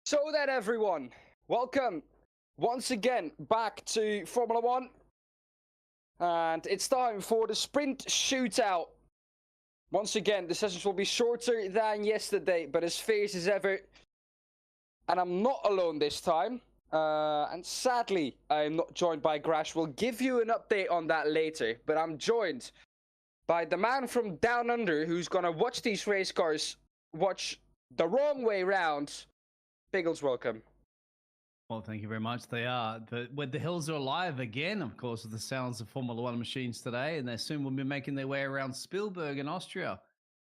So then, everyone, welcome once again back to Formula One, and it's time for the Sprint Shootout. Once again, the sessions will be shorter than yesterday, but as fierce as ever. And I'm not alone this time, and sadly, I'm not joined by Grash. We'll give you an update on that later, but I'm joined by the man from down under who's gonna watch these race cars watch the wrong way round. Biggles, welcome. Well, thank you very much. They are. The hills are alive again, of course, with the sounds of Formula One machines today, and they soon will be making their way around Spielberg in Austria.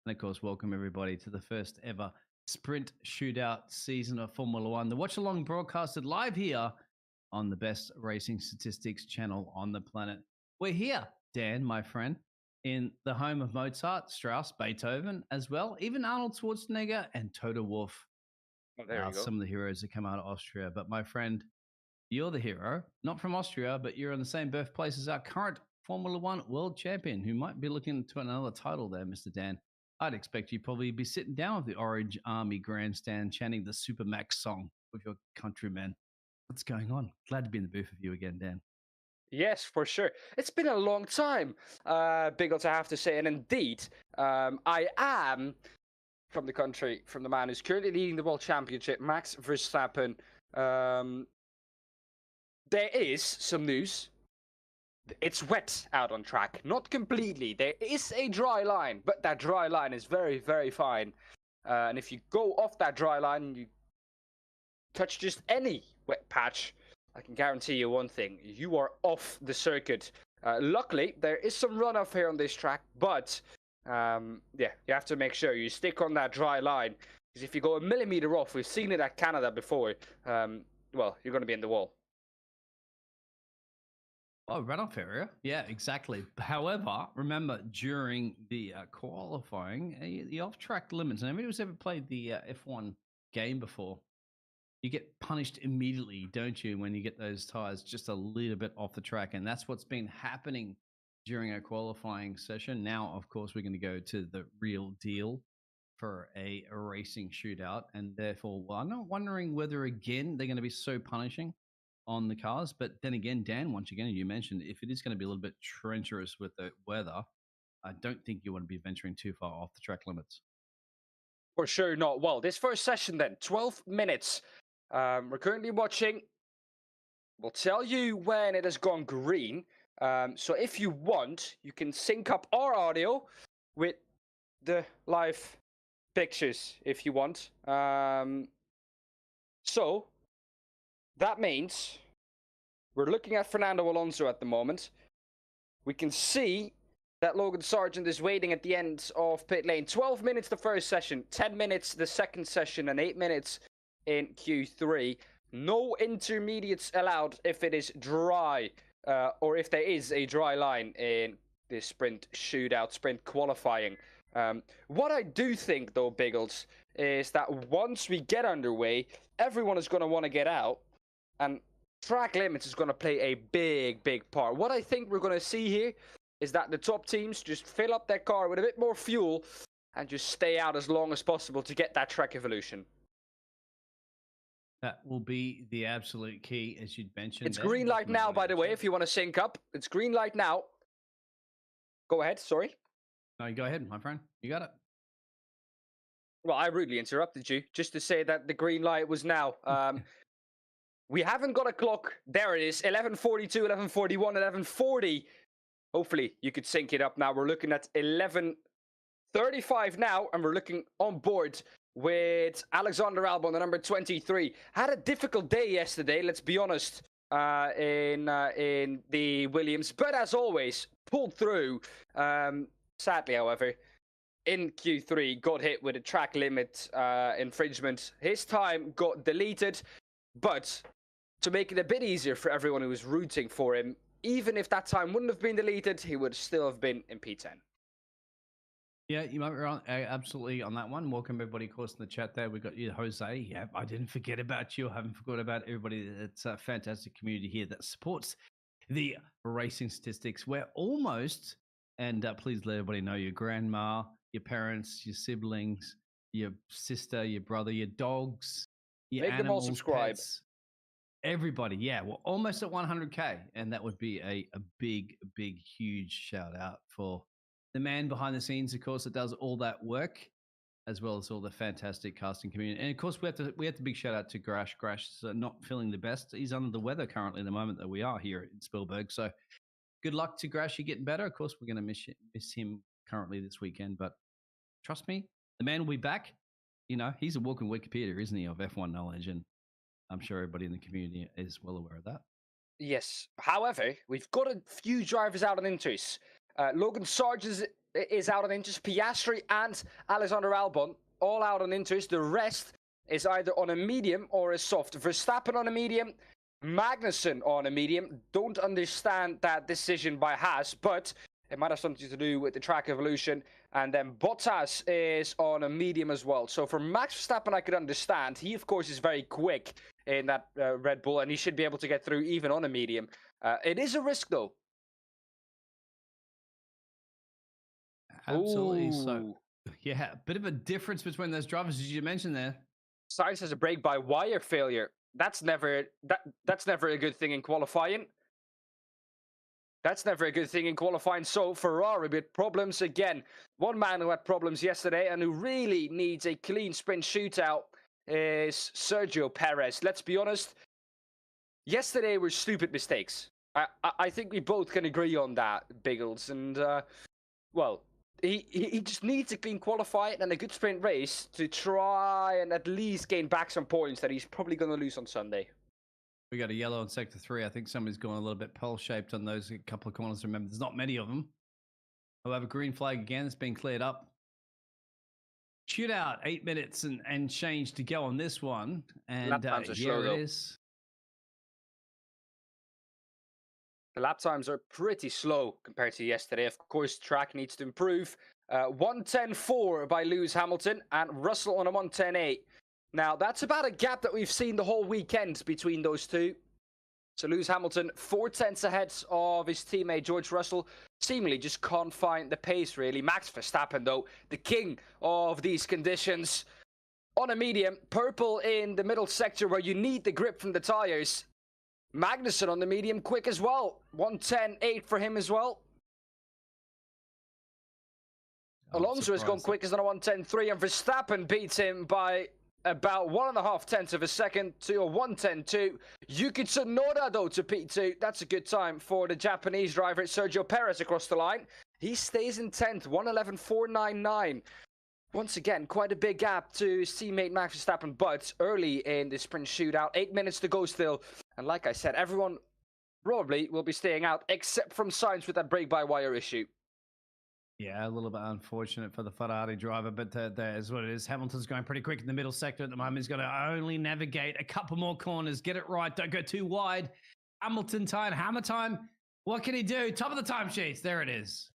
And of course, welcome everybody to the first ever Sprint Shootout season of Formula One. The watch along broadcasted live here on the best racing statistics channel on the planet. We're here, Dan, my friend, in the home of Mozart, Strauss, Beethoven as well, even Arnold Schwarzenegger and Toto Wolff. Oh, there you go. Some of the heroes that come out of Austria. But my friend, you're the hero, not from Austria, but you're in the same birthplace as our current Formula One world champion, who might be looking to another title there, Mr. Dan. I'd expect you probably be sitting down with the Orange Army grandstand chanting the Supermax song with your countrymen. What's going on? Glad to be in the booth with you again, Dan. Yes, for sure. It's been a long time, Biggles, I have to say. And indeed, I am from the country, from the man who's currently leading the World Championship, Max Verstappen. There is some news. It's wet out on track. Not completely. There is a dry line, but that dry line is very, very fine. And if you go off that dry line and you touch just any wet patch, I can guarantee you one thing. You are off the circuit. Luckily, there is some runoff here on this track, but yeah, you have to make sure you stick on that dry line, because if you go a millimeter off, we've seen it at Canada before, well, you're going to be in the wall. Oh, runoff area? Yeah, exactly. However, remember, during the qualifying, the off-track limits, and anybody who's ever played the F1 game before, you get punished immediately, don't you, when you get those tires just a little bit off the track, and that's what's been happening during our qualifying session. Now, of course, we're going to go to the real deal for a racing shootout. And therefore, well, I'm not wondering whether, again, they're going to be so punishing on the cars. But then again, Dan, once again, you mentioned if it is going to be a little bit treacherous with the weather, I don't think you want to be venturing too far off the track limits. For sure not. Well, this first session then, 12 minutes. We're currently watching. We'll tell you when it has gone green. So if you want, you can sync up our audio with the live pictures if you want. So that means we're looking at Fernando Alonso at the moment. We can see that Logan Sargent is waiting at the end of pit lane. 12 minutes the first session, 10 minutes the second session, and 8 minutes in Q3. No intermediates allowed if it is dry. Or if there is a dry line in this sprint shootout, sprint qualifying. What I do think, though, Biggles, is that once we get underway, everyone is going to want to get out, and track limits is going to play a big, big part. What I think we're going to see here is that the top teams just fill up their car with a bit more fuel and just stay out as long as possible to get that track evolution. That will be the absolute key, as you'd mentioned. It's green light now, by the way, if you want to sync up. It's green light now. Go ahead, sorry. No, you go ahead, my friend. You got it. Well, I rudely interrupted you, just to say that the green light was now. We haven't got a clock. There it is, 11:42, 11:41, 11:40. Hopefully, you could sync it up now. We're looking at 11:35 now, and we're looking on board with Alexander Albon, the number 23. Had a difficult day yesterday, let's be honest, in the Williams. But as always, pulled through. Sadly, however, in Q3, got hit with a track limit infringement. His time got deleted. But to make it a bit easier for everyone who was rooting for him, even if that time wouldn't have been deleted, he would still have been in P10. Yeah, you might be wrong. Absolutely on that one. Welcome everybody, of course, in the chat there. We've got you, Jose. Yeah, I didn't forget about you. I haven't forgotten about everybody. It's a fantastic community here that supports the racing statistics. We're almost, and please let everybody know, your grandma, your parents, your siblings, your sister, your brother, your dogs, your Make them all animals, subscribe. pets, everybody. Yeah, we're almost at 100K. And that would be a big, huge shout out for the man behind the scenes, of course, that does all that work, as well as all the fantastic casting community. And of course, we have to big shout out to Grash. Grash is not feeling the best. He's under the weather currently at the moment that we are here in Spielberg. So good luck to Grash. You're getting better. Of course, we're going to miss him currently this weekend. But trust me, the man will be back. You know, he's a walking Wikipedia, isn't he, of F1 knowledge? And I'm sure everybody in the community is well aware of that. Yes. However, we've got a few drivers out on inters. Logan Sargent is out on inters. Piastri and Alexander Albon all out on inters. The rest is either on a medium or a soft. Verstappen on a medium. Magnussen on a medium. Don't understand that decision by Haas, but it might have something to do with the track evolution. And then Bottas is on a medium as well. So for Max Verstappen, I could understand. He, of course, is very quick in that Red Bull, and he should be able to get through even on a medium. It is a risk, though. Absolutely. Ooh. So, yeah, a bit of a difference between those drivers, as you mentioned there. Sainz has a brake-by-wire failure. That's never a good thing in qualifying. That's never a good thing in qualifying. So Ferrari with problems again. One man who had problems yesterday and who really needs a clean sprint shootout is Sergio Perez. Let's be honest. Yesterday were stupid mistakes. I think we both can agree on that, Biggles. And, well, he just needs a clean qualifying and a good sprint race to try and at least gain back some points that he's probably going to lose on Sunday. We got a yellow in sector 3. I think somebody's going a little bit pearl-shaped on those couple of corners. Remember, there's not many of them. However, green flag again. It's been cleared up. Shootout, 8 minutes and change to go on this one. And lap times are slow, here it is. The lap times are pretty slow compared to yesterday. Of course, track needs to improve. 1:10.4 by Lewis Hamilton and Russell on a 1:10.8. Now, that's about a gap that we've seen the whole weekend between those two. So Lewis Hamilton, 4 tenths ahead of his teammate George Russell. Seemingly just can't find the pace, really. Max Verstappen, though, the king of these conditions. On a medium, purple in the middle sector where you need the grip from the tires. Magnussen on the medium, quick as well. 1:10.8 for him as well. Alonso has gone quickest on a 1:10.3, and Verstappen beats him by about 1.5 tenths of a second to a 1:10.2. Yuki Tsunoda, though, to P2. That's a good time for the Japanese driver, Sergio Perez, across the line. He stays in 10th, 1:11.499. Once again, quite a big gap to his teammate Max Verstappen, but early in the sprint shootout, 8 minutes to go still. And like I said, everyone probably will be staying out, except from Sainz with that brake-by-wire issue. Yeah, a little bit unfortunate for the Ferrari driver, but there's what it is. Hamilton's going pretty quick in the middle sector at the moment. He's got to only navigate a couple more corners, get it right, don't go too wide. Hamilton time, hammer time. What can he do? Top of the timesheets. There it is.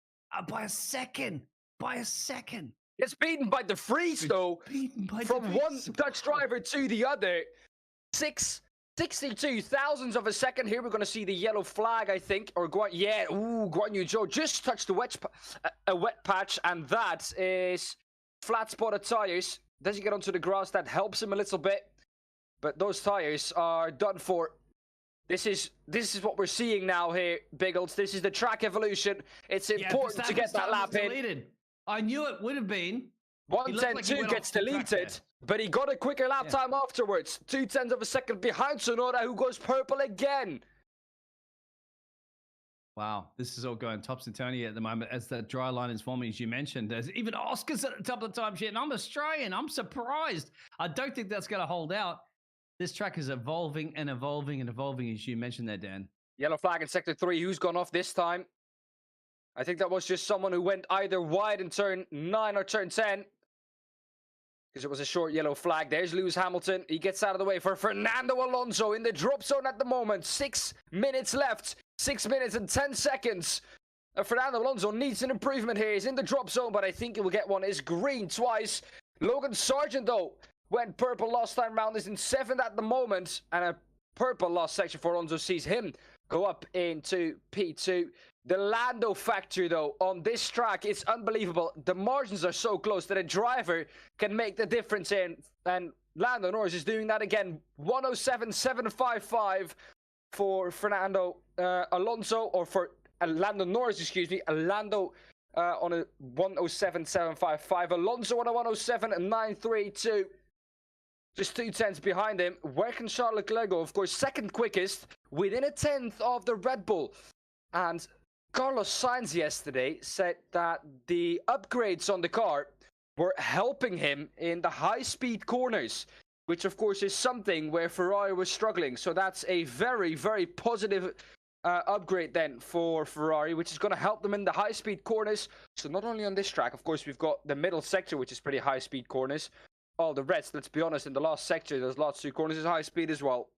By a second. By a second. It's beaten by the freeze, though. From one Dutch driver to the other. 62 thousandths of a second. Here we're going to see the yellow flag, I think. Or Guan Yu Zhou just touched a wet patch, and that is flat spotted tires. Does he get onto the grass? That helps him a little bit. But those tires are done for. This is what we're seeing now here, Biggles. This is the track evolution. It's important to get that lap in. I knew it would have been. 1:10.2 gets deleted, but he got a quicker lap time afterwards. 2 tenths of a second behind Tsunoda, who goes purple again. Wow, this is all going topsy-turvy at the moment as the dry line is forming, as you mentioned. There's even Oscar's at the top of the timesheet, and I'm Australian. I'm surprised. I don't think that's going to hold out. This track is evolving and evolving and evolving, as you mentioned there, Dan. Yellow flag in sector 3. Who's gone off this time? I think that was just someone who went either wide in turn 9 or turn 10. Because it was a short yellow flag. There's Lewis Hamilton. He gets out of the way for Fernando Alonso in the drop zone at the moment. 6 minutes left. 6 minutes and 10 seconds. Fernando Alonso needs an improvement here. He's in the drop zone, but I think he will get one. It's green twice. Logan Sargent, though, went purple last time round. Is in 7th at the moment. And a purple last section for Alonso sees him go up into P2. The Lando factor, though, on this track is unbelievable. The margins are so close that a driver can make the difference in. And Lando Norris is doing that again. 107.755 for Fernando Alonso, or for Lando Norris, excuse me. Lando on a 107.755. Alonso on a 107.932. Just 2 tenths behind him. Where can Charles Leclerc go? Of course, second quickest, within a tenth of the Red Bull. And Carlos Sainz yesterday said that the upgrades on the car were helping him in the high-speed corners, which of course is something where Ferrari was struggling. So that's a very, very positive upgrade then for Ferrari, which is going to help them in the high-speed corners. So not only on this track, of course, we've got the middle sector, which is pretty high-speed corners. All the rest, let's be honest, in the last sector, there's lots of corners, is high speed as well.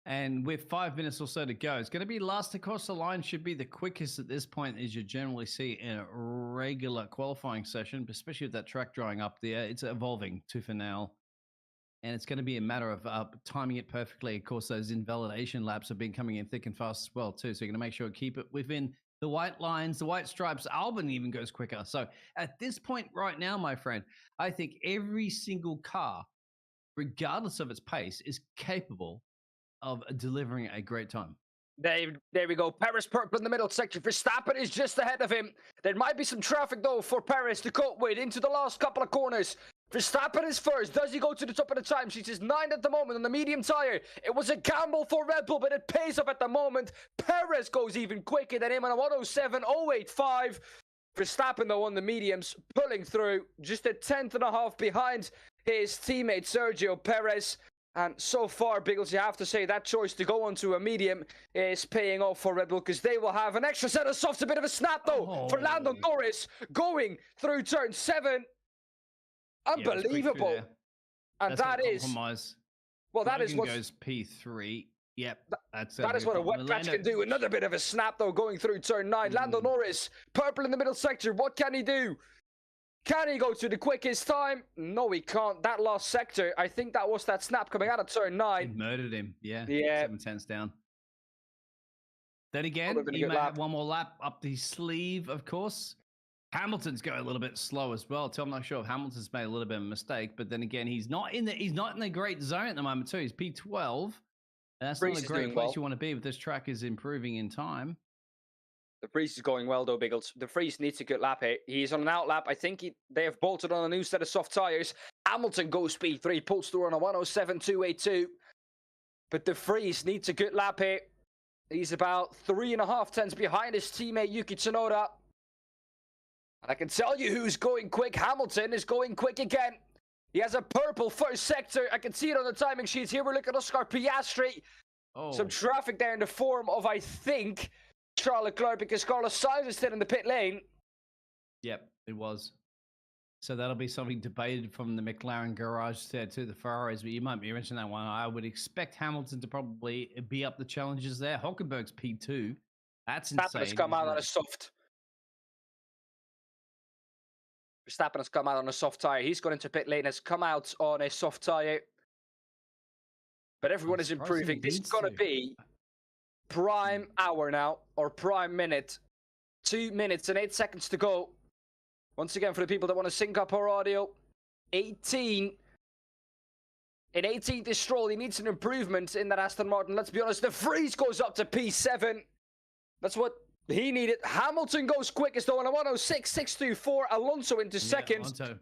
And with 5 minutes or so to go, it's going to be last across the line, should be the quickest at this point, as you generally see in a regular qualifying session, especially with that track drying up there. It's evolving tooth and nail. And it's going to be a matter of timing it perfectly. Of course, those invalidation laps have been coming in thick and fast as well, too. So you're going to make sure to keep it within the white lines, the white stripes. Albon even goes quicker. So at this point right now, my friend, I think every single car, regardless of its pace, is capable of delivering a great time. There we go. Perez purple in the middle section. Verstappen is just ahead of him. There might be some traffic, though, for Perez to cope with into the last couple of corners. Verstappen is first. Does he go to the top of the timesheet? He's 9 at the moment on the medium tire. It was a gamble for Red Bull, but it pays off at the moment. Perez goes even quicker than him on a 107.085. Verstappen, though, on the mediums, pulling through. Just a tenth and a half behind his teammate Sergio Perez. And so far, Biggles, you have to say that choice to go onto a medium is paying off for Red Bull, because they will have an extra set of softs. A bit of a snap, though, for Lando Norris going through turn 7. Unbelievable. Yeah, and that is compromise. Well, that is what goes P3. Yep, that is what a wet patch can do. Another bit of a snap, though, going through turn 9. Lando Norris, purple in the middle sector. What can he do? Can he go to the quickest time? No, he can't. That last sector, I think that was that snap coming out of turn 9. It murdered him. Yeah. 7 tenths down. Then again, he may have one more lap up the sleeve, of course. Hamilton's going a little bit slow as well, too. I'm not sure if Hamilton's made a little bit of a mistake, but then again, he's not in the great zone at the moment, too. He's P12. And that's not a great place you want to be, but this track is improving in time. The Freeze is going well, though, Biggles. The Freeze needs a good lap here. He's on an out lap. I think they have bolted on a new set of soft tires. Hamilton goes P3, pulls through on a 107.282. But the Freeze needs a good lap here. He's about 3.5 tenths behind his teammate Yuki Tsunoda. And I can tell you who's going quick. Hamilton is going quick again. He has a purple first sector. I can see it on the timing sheets here. We're looking at Oscar Piastri. Some traffic there in the form of, I think, Charles Leclerc, because Carlos Sainz is still in the pit lane. Yep, it was. So that'll be something debated from the McLaren garage there to the Ferraris, but you might be mentioning that one. I would expect Hamilton to probably be up the challenges there. Hülkenberg's P2. That's insane. Verstappen has come out on a soft. Verstappen has come out on a soft tire. He's gone into pit lane, has come out on a soft tire. But everyone is improving. This is going to be prime hour now, or prime minute. 2 minutes and 8 seconds to go. Once again, for the people that want to sync up our audio, 18. In 18th is Stroll. He needs an improvement in that Aston Martin. Let's be honest, the Freeze goes up to P7. That's what he needed. Hamilton goes quickest, though, on a 106.624. Alonso into second. Alonso.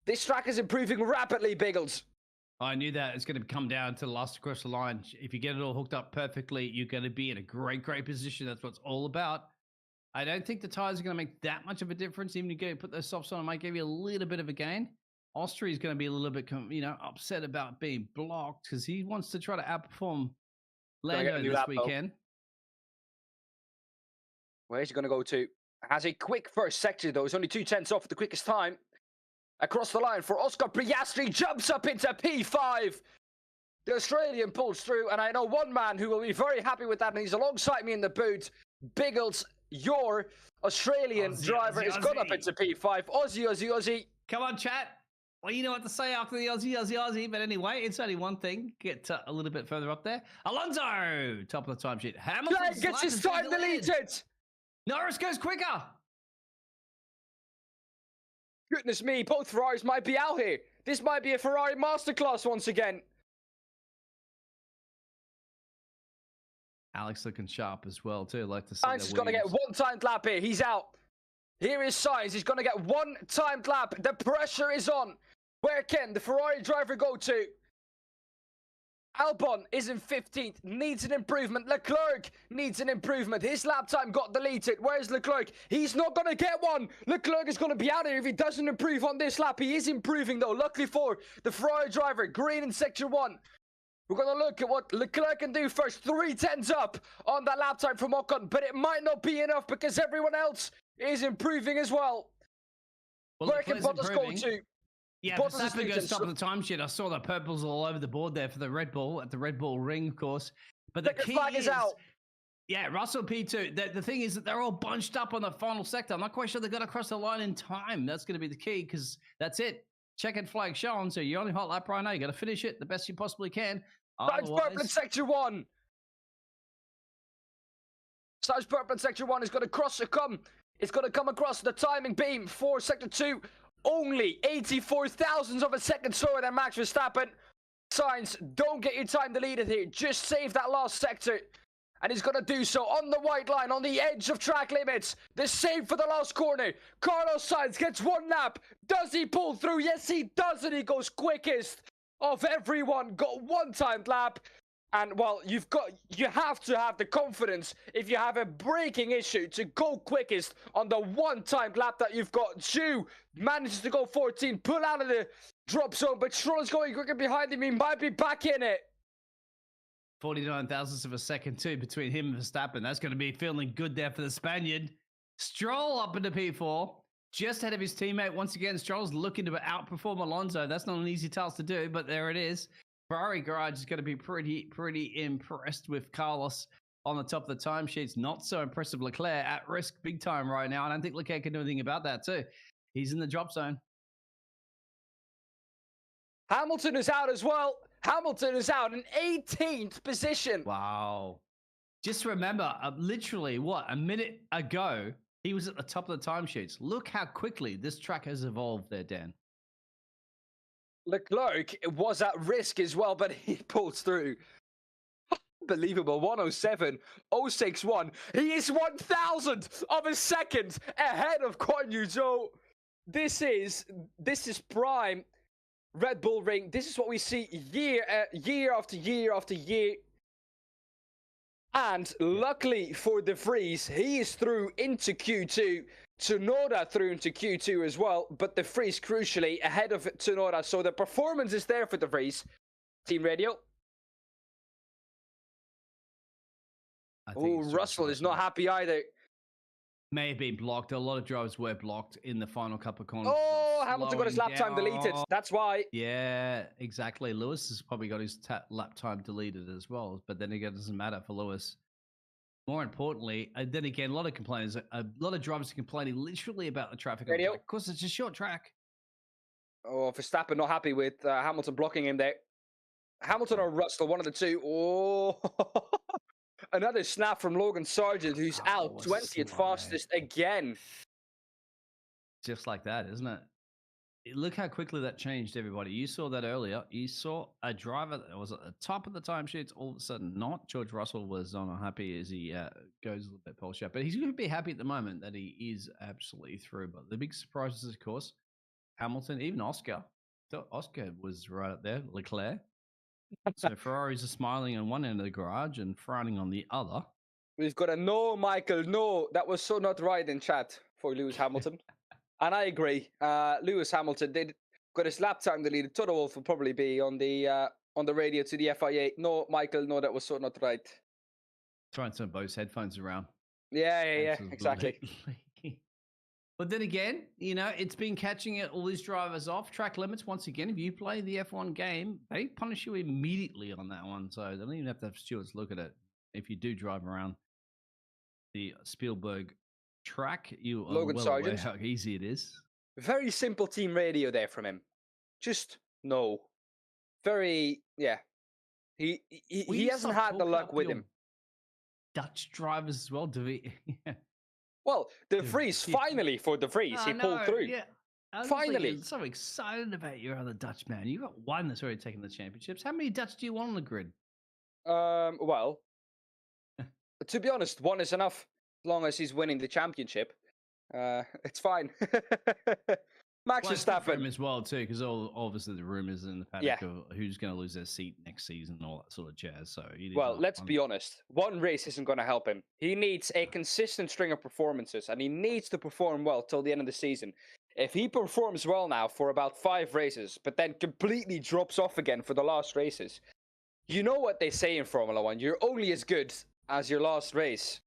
This track is improving rapidly, Biggles. I knew that it's going to come down to the last across the line. If you get it all hooked up perfectly, you're going to be in a great, great position. That's what it's all about. I don't think the tires are going to make that much of a difference. Even if you put those softs on, it might give you a little bit of a gain. Austria is going to be a little bit, upset about being blocked because he wants to try to outperform Lando this weekend. Where's he going to go to? Has a quick first sector, though. He's only 2 tenths off at the quickest time. Across the line for Oscar Piastri, jumps up into P5. The Australian pulls through, and I know one man who will be very happy with that, and he's alongside me in the boot. Biggles, your Australian driver is gone up into P5. Aussie. Come on, chat. Well, you know what to say after the Aussie. But anyway, it's only one thing. Get a little bit further up there. Alonso, top of the timesheet. Hamilton gets his time deleted. Norris goes quicker. Goodness me, both Ferraris might be out here. This might be a Ferrari masterclass once again. Alex looking sharp as well, too. Like to see Sainz is going to get one timed lap here. He's out. Here is Sainz. He's going to get one timed lap. The pressure is on. Where can the Ferrari driver go to? Albon is in 15th. Needs an improvement. Leclerc needs an improvement. His lap time got deleted. Where's Leclerc? He's not going to get one. Leclerc is going to be out here if he doesn't improve on this lap. He is improving, though. Luckily for the Ferrari driver. Green in Sector 1. We're going to look at what Leclerc can do first. 3/10 up on that lap time from Ocon. But it might not be enough because everyone else is improving as well. Where can Bottas go to? Yeah, Verstappen goes top of the timesheet. I saw the purples all over the board there for the Red Bull, at the Red Bull ring, of course. But the key flag is out. Yeah, Russell P2. The thing is that they're all bunched up on the final sector. I'm not quite sure they got across the line in time. That's going to be the key because that's it. Checkered flag shown. So you're only hot lap right now. You got to finish it the best you possibly can. Sainz purple in Sector 1. Sainz purple in Sector 1 is going to cross the come. It's going to come across the timing beam for Sector 2. Only 84 thousandths of a second slower than Max Verstappen. Sainz, don't get your time deleted here. Just save that last sector. And he's going to do so on the white line, on the edge of track limits. The save for the last corner. Carlos Sainz gets one lap. Does he pull through? Yes, he does. And he goes quickest of everyone. Got one timed lap. And, well, you have to have the confidence, if you have a braking issue, to go quickest on the one-timed lap that you've got. Zhu manages to go 14, pull out of the drop zone, but Stroll's going quicker behind him. He might be back in it. 49 thousandths of a second, too, between him and Verstappen. That's going to be feeling good there for the Spaniard. Stroll up into P4, just ahead of his teammate. Once again, Stroll's looking to outperform Alonso. That's not an easy task to do, but there it is. Ferrari Garage is going to be pretty impressed with Carlos on the top of the timesheets. Not so impressive Leclerc, at risk big time right now. I don't think Leclerc can do anything about that too. He's in the drop zone. Hamilton is out as well. Hamilton is out in 18th position. Wow. Just remember, literally, a minute ago, he was at the top of the timesheets. Look how quickly this track has evolved there, Dan. Leclerc was at risk as well, but he pulls through. Unbelievable. 107.061. He is 1,000th of a second ahead of Guan Yu Zhou. This is prime Red Bull ring. This is what we see year after year after year. And luckily for De Vries, he is through into Q2. Tsunoda through into Q2 as well, but De Vries crucially ahead of Tsunoda. So the performance is there for De Vries. Team radio. Oh, Russell is not happy either. May have been blocked. A lot of drivers were blocked in the final couple of corners. Oh, Hamilton got his lap time deleted. That's why. Yeah, exactly. Lewis has probably got his lap time deleted as well, but then again, it doesn't matter for Lewis. More importantly, then again, a lot of complainers, a lot of drivers are complaining literally about the traffic. Radio. Of course, it's a short track. Oh, Verstappen not happy with Hamilton blocking him there. Hamilton or Russell, one of the two. Oh, another snap from Logan Sargent, who's out 20th fastest again. Just like that, isn't it? Look how quickly that changed, everybody. You saw that earlier. You saw a driver that was at the top of the timesheets. All of a sudden, not. George Russell was unhappy as he goes a little bit pole shot. But he's going to be happy at the moment that he is absolutely through. But the big surprises, of course, Hamilton, even Oscar. Oscar was right up there. Leclerc. So Ferraris are smiling on one end of the garage and frowning on the other. We've got a no, Michael, no. That was so not right in chat for Lewis Hamilton. And I agree. Lewis Hamilton did got his lap time deleted. Toto Wolff will probably be on the radio to the FIA. No, Michael, no, that was so not right. Trying to turn Bo's headphones around. Yeah, exactly. But then again, you know, it's been catching all these drivers off track limits. Once again, if you play the F1 game, they punish you immediately on that one. So they don't even have to have stewards look at it. If you do drive around the Spielberg track, you are Logan well Sargent. aware how easy it is. Very simple team radio there from him. Just no. Very, yeah. He hasn't had the luck with him. Dutch drivers as well, do we? Well, De Vries, finally for De Vries, he pulled through. Yeah. Finally. So excited about your other Dutch man. You got one that's already taken the championships. How many Dutch do you want on the grid? Well, to be honest, one is enough. As long as he's winning the championship, it's fine. Max Well, it's good for him Verstappen. as well too, because obviously the rumors in the Yeah. paddock of who's going to lose their seat next season and all that sort of jazz. So Well, let's be honest. One race isn't going to help him. He needs a consistent string of performances, and he needs to perform well till the end of the season. If he performs well now for about 5 races, but then completely drops off again for the last races, you know what they say in Formula One: you're only as good as your last race.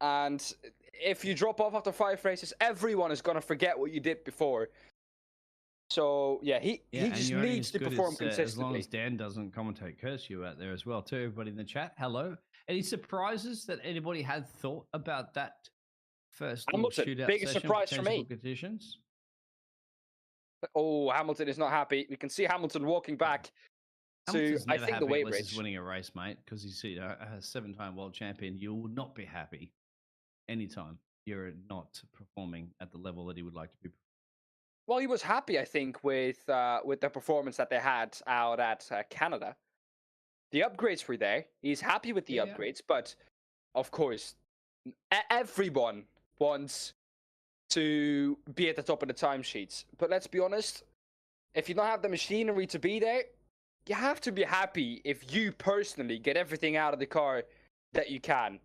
And if you drop off after 5 races, everyone is going to forget what you did before. So, yeah, he just needs to perform consistently. As long as Dan doesn't commentate curse you out there as well, too. Everybody in the chat, hello. Any surprises that anybody had thought about that first shootout biggest session? Surprise for me. Conditions? Oh, Hamilton is not happy. We can see Hamilton walking back to, I think, the weight race. He's winning a race, mate, because he's a 7-time world champion. You will not be happy anytime you're not performing at the level that he would like to be. Well, he was happy, I think, with the performance that they had out at Canada. The upgrades were there. He's happy with the upgrades, but of course, everyone wants to be at the top of the timesheets. But let's be honest, if you don't have the machinery to be there, you have to be happy if you personally get everything out of the car that you can.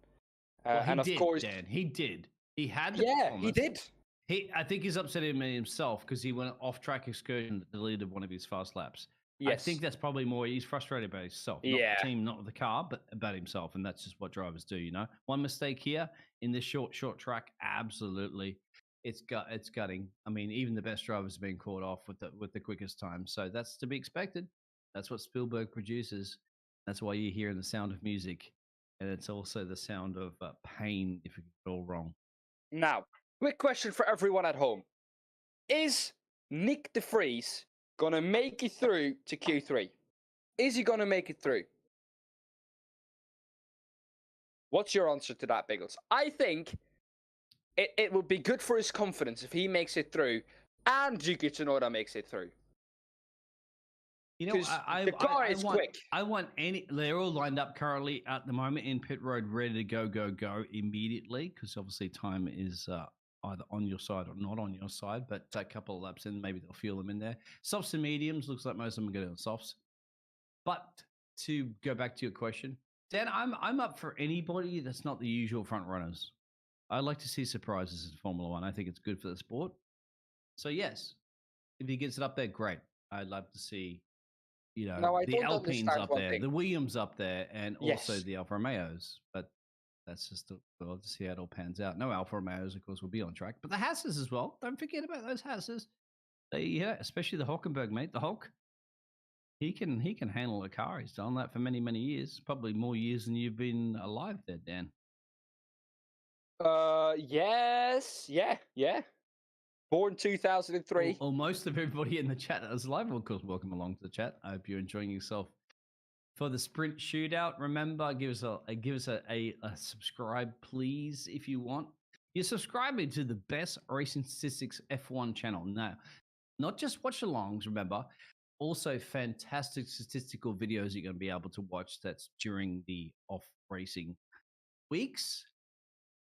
And of course, Dan, he did. He had the performance. He did. I think he's upset him himself because he went off-track excursion that deleted one of his fast laps. Yes. I think that's probably more he's frustrated about himself. Not the team, not with the car, but about himself. And that's just what drivers do, you know? One mistake here in this short track, absolutely. It's gutting. I mean, even the best drivers have been caught off with the quickest time. So that's to be expected. That's what Spielberg produces. That's why you're hearing the sound of music. And it's also the sound of pain if you get it all wrong. Now, quick question for everyone at home. Is Nick de Vries going to make it through to Q3? Is he going to make it through? What's your answer to that, Biggles? I think it would be good for his confidence if he makes it through and Yuki Tsunoda makes it through. You know, the car is quick. They're all lined up currently at the moment in pit road, ready to go immediately, because obviously time is either on your side or not on your side, but a couple of laps in, maybe they'll fuel them in there. Softs and mediums, looks like most of them are going on softs. But to go back to your question, Dan, I'm up for anybody that's not the usual front runners. I like to see surprises in Formula One. I think it's good for the sport. So yes, if he gets it up there, great. I'd love to see, you know, the Alpines up there, the Williams up there, and also the Alfa Romeos. But that's just we'll see how it all pans out. No Alfa Romeos, of course, will be on track, but the Hasses as well. Don't forget about those Hasses. Especially the Hulkenberg, mate. The Hulk. He can handle a car. He's done that for many years, probably more years than you've been alive there, Dan. Yes, yeah. Born 2003. Well, most of everybody in the chat that is live, of course, welcome along to the chat. I hope you're enjoying yourself. For the Sprint Shootout, remember, give us a subscribe, please, if you want. You're subscribing to the best racing statistics F1 channel. Now, not just watch-alongs, remember, also fantastic statistical videos you're going to be able to watch that's during the off-racing weeks.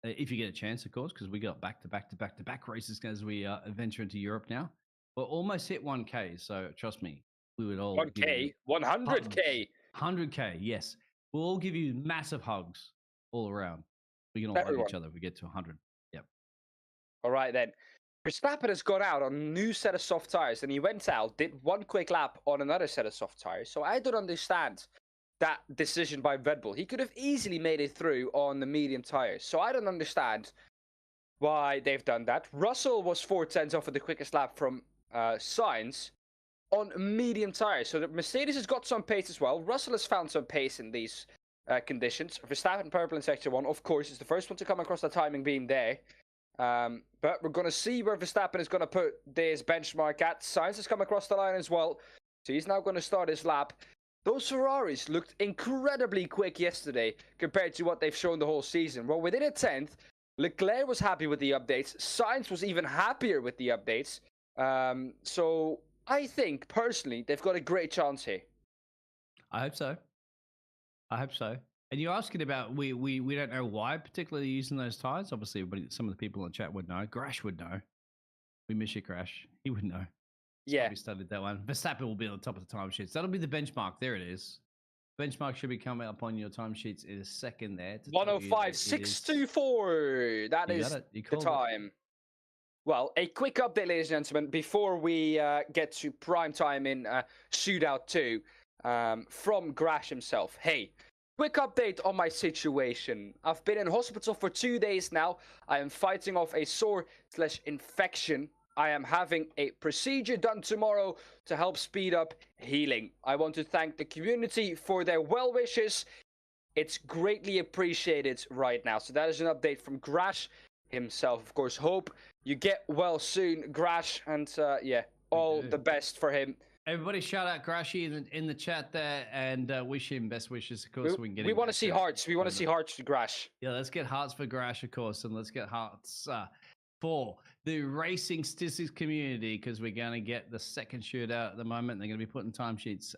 If you get a chance, of course, because we got back-to-back races as we venture into Europe now. We're almost hit 1K, so trust me, we would all 1K, 100K. 100K, yes. We'll all give you massive hugs all around. We can all hug each other if we get to 100. Yep. All right, then. Verstappen has got out on a new set of soft tires, and he went out, did one quick lap on another set of soft tires. So I don't understand that decision by Red Bull. He could have easily made it through on the medium tires. So I don't understand why they've done that. Russell was 4/10 off of the quickest lap from Sainz on medium tires. So the Mercedes has got some pace as well. Russell has found some pace in these conditions. Verstappen purple in Sector 1, of course, is the first one to come across the timing beam there. But we're going to see where Verstappen is going to put this benchmark at. Sainz has come across the line as well. So he's now going to start his lap. Those Ferraris looked incredibly quick yesterday compared to what they've shown the whole season. Well, within a 10th, Leclerc was happy with the updates. Sainz was even happier with the updates. So I think, personally, they've got a great chance here. I hope so. I hope so. And you're asking about we don't know why particularly using those tires. Obviously, some of the people in the chat would know. Crash would know. We miss you, Crash. He would know. Yeah. We studied that one. Verstappen will be on the top of the timesheets. That'll be the benchmark. There it is. Benchmark should be coming up on your timesheets in a second there. 105.624. That is the time. Well, a quick update, ladies and gentlemen, before we get to prime time in Shootout 2 from Grash himself. Hey, quick update on my situation. I've been in hospital for 2 days now. I am fighting off a sore/infection. I am having a procedure done tomorrow to help speed up healing. I want to thank the community for their well wishes. It's greatly appreciated right now. So that is an update from Grash himself. Of course, hope you get well soon, Grash, and yeah, all the best for him. Everybody shout out Grashy in the chat there and wish him best wishes. Of course, we can get. We want to see hearts. We want to see hearts for Grash. Yeah, let's get hearts for Grash, of course, and let's get hearts for the racing statistics community, because we're going to get the second shootout at the moment. They're going to be putting timesheets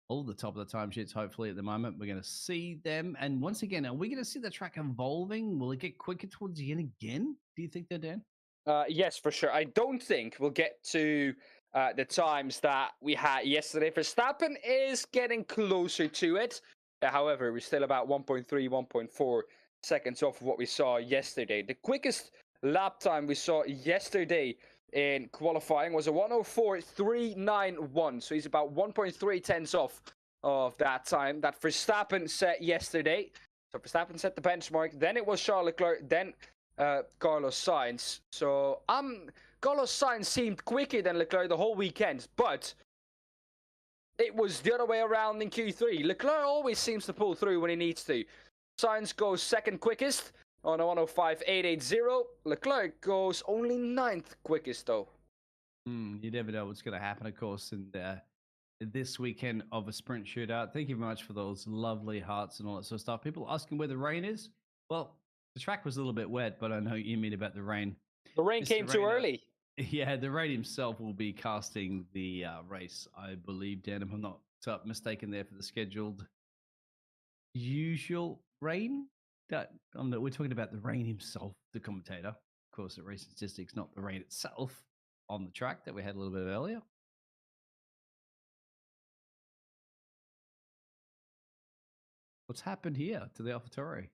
all the top of the timesheets, hopefully, at the moment. We're going to see them. And once again, are we going to see the track evolving? Will it get quicker towards the end again? Do you think they're Dan? Yes, for sure. I don't think we'll get to the times that we had yesterday. Verstappen is getting closer to it. However, we're still about 1.3, 1.4 seconds off of what we saw yesterday. The quickest lap time we saw yesterday in qualifying was a 104.391. So he's about 1.3 tenths off of that time that Verstappen set yesterday. So Verstappen set the benchmark. Then it was Charles Leclerc. Then Carlos Sainz. So Carlos Sainz seemed quicker than Leclerc the whole weekend, but it was the other way around in Q3. Leclerc always seems to pull through when he needs to. Sainz goes second quickest on a 105.880. Leclerc goes only 9th quickest, though. You never know what's going to happen, of course, in this weekend of a sprint shootout. Thank you very much for those lovely hearts and all that sort of stuff. People asking where the rain is. Well, the track was a little bit wet, but I know you mean about the rain. The rain came too early. Yeah, the rain himself will be casting the race, I believe, Dan, if I'm not mistaken there for the scheduled usual rain. We're talking about the rain himself, the commentator. Of course, the racing statistics, not the rain itself on the track that we had a little bit earlier. What's happened here to the AlphaTauri?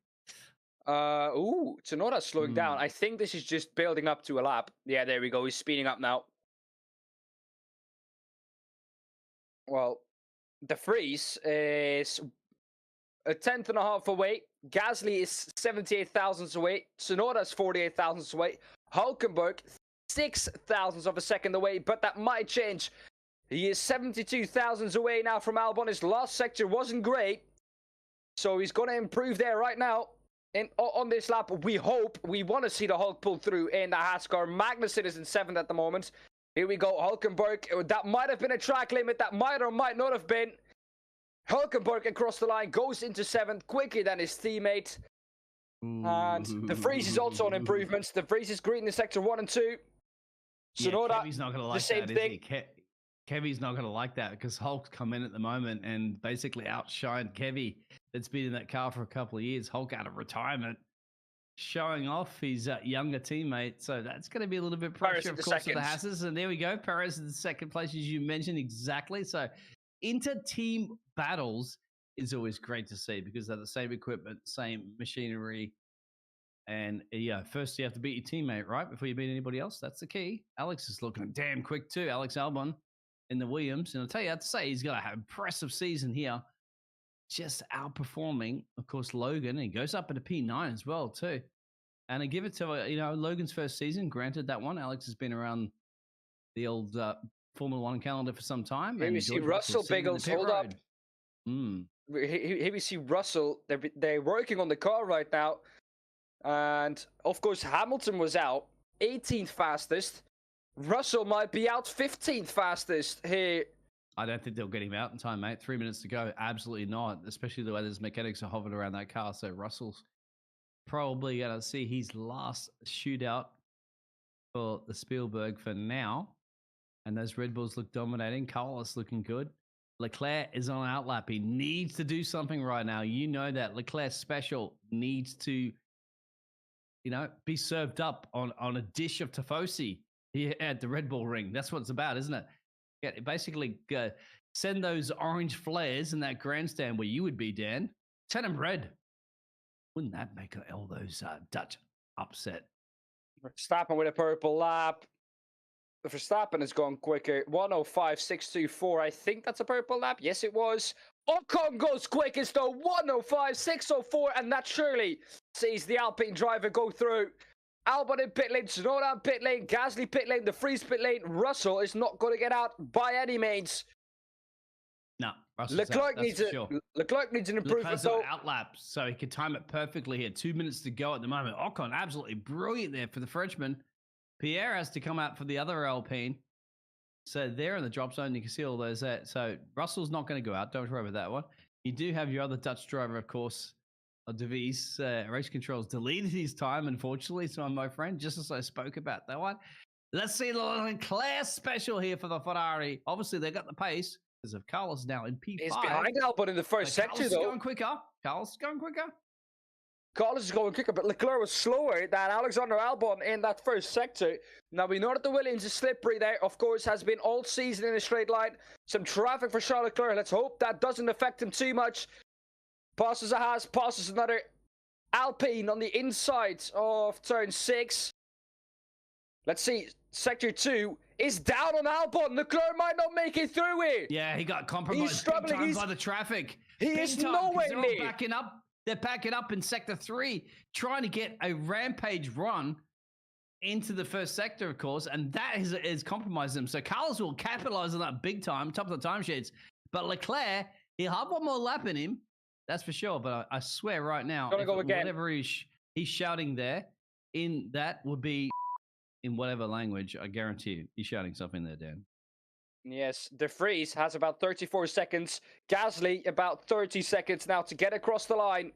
Tsunoda's slowing down. I think this is just building up to a lap. Yeah, there we go. He's speeding up now. Well, De Vries is a 10th and a half away. Gasly is 78 thousandths away. Tsunoda's 48 thousandths away. Hulkenberg 6 thousandths of a second away, but that might change. He is 72 thousandths away now from Albon. His last sector wasn't great, so he's going to improve there right now. And on this lap, we want to see the Hulk pull through in the Haas car. Magnussen is in 7th at the moment. Here we go, Hulkenberg. That might have been a track limit. That might or might not have been. Hulkenberg across the line goes into 7th, quicker than his teammate. And De Vries is also on improvements. De Vries is greeting in sector 1 and 2. Tsunoda, yeah, Kevy's not going to like the same that, thing. Is he? Kevy's not going to like that because Hulk's come in at the moment and basically outshined Kevy that's been in that car for a couple of years. Hulk out of retirement, showing off his younger teammate. So that's going to be a little bit pressure, of course, for the Hasses. And there we go. Perez in the second place, as you mentioned, exactly. So inter-team battles is always great to see because they're the same equipment, same machinery. And yeah, first you have to beat your teammate, right? Before you beat anybody else. That's the key. Alex is looking damn quick too. Alex Albon in the Williams. And I'll tell you, I have to say, he's got an impressive season here. Just outperforming, of course, Logan. And he goes up into P9 as well, too. And I give it to, Logan's first season. Granted, that one, Alex has been around the old Formula One calendar for some time. Here we see Russell Biggles. Hold up. Here we see Russell. They're working on the car right now. And, of course, Hamilton was out 18th fastest. Russell might be out 15th fastest here. I don't think they'll get him out in time, mate. 3 minutes to go. Absolutely not, especially the way those mechanics are hovering around that car. So Russell's probably going to see his last shootout for the Spielberg for now. And those Red Bulls look dominating. Carlos looking good. Leclerc is on outlap. He needs to do something right now. You know that. Leclerc special needs to, be served up on a dish of tifosi here at the Red Bull ring. That's what it's about, isn't it? Yeah, basically send those orange flares in that grandstand where you would be, Dan. Turn them red. Wouldn't that make all those Dutch upset? Verstappen with a purple lap. Verstappen has gone quicker. 105.624. I think that's a purple lap. Yes, it was. Ocon goes quickest though. 105.604. And that surely sees the Alpine driver go through. Albon in pit lane. Tsunoda in pit lane. Gasly pit lane. De Vries pit lane. Russell is not going to get out by any means. No, Leclerc needs an improvement. Leclerc's on outlap, so he could time it perfectly here. 2 minutes to go at the moment. Ocon absolutely brilliant there for the Frenchman. Pierre has to come out for the other Alpine. So they're in the drop zone. You can see all those there. So Russell's not going to go out. Don't worry about that one. You do have your other Dutch driver, of course, De Vries. Race controls deleted his time, unfortunately. So my friend, just as I spoke about that one. Let's see the Leclerc special here for the Ferrari. Obviously, they got the pace because of Carlos now in P5. He's behind Albon in the first sector, though. Carlos is going quicker. Carlos is going quicker, but Leclerc was slower than Alexander Albon in that first sector. Now, we know that the Williams is slippery there, of course, has been all season in a straight line. Some traffic for Charles Leclerc. Let's hope that doesn't affect him too much. Passes a Haas, passes another Alpine on the inside of turn 6. Let's see, sector 2 is down on Albon. Leclerc might not make it through here. Yeah, he got compromised. He's struggling. Big time by the traffic. He is nowhere near. Backing up. They're backing up in sector 3, trying to get a rampage run into the first sector, of course, and that is compromised them. So Carlos will capitalize on that big time, top of the timesheets. But Leclerc, he'll have one more lap in him, that's for sure. But I swear right now, whatever he's shouting there, in that would be in whatever language. I guarantee you, he's shouting something there, Dan. Yes, De Vries has about 34 seconds. Gasly about 30 seconds now to get across the line.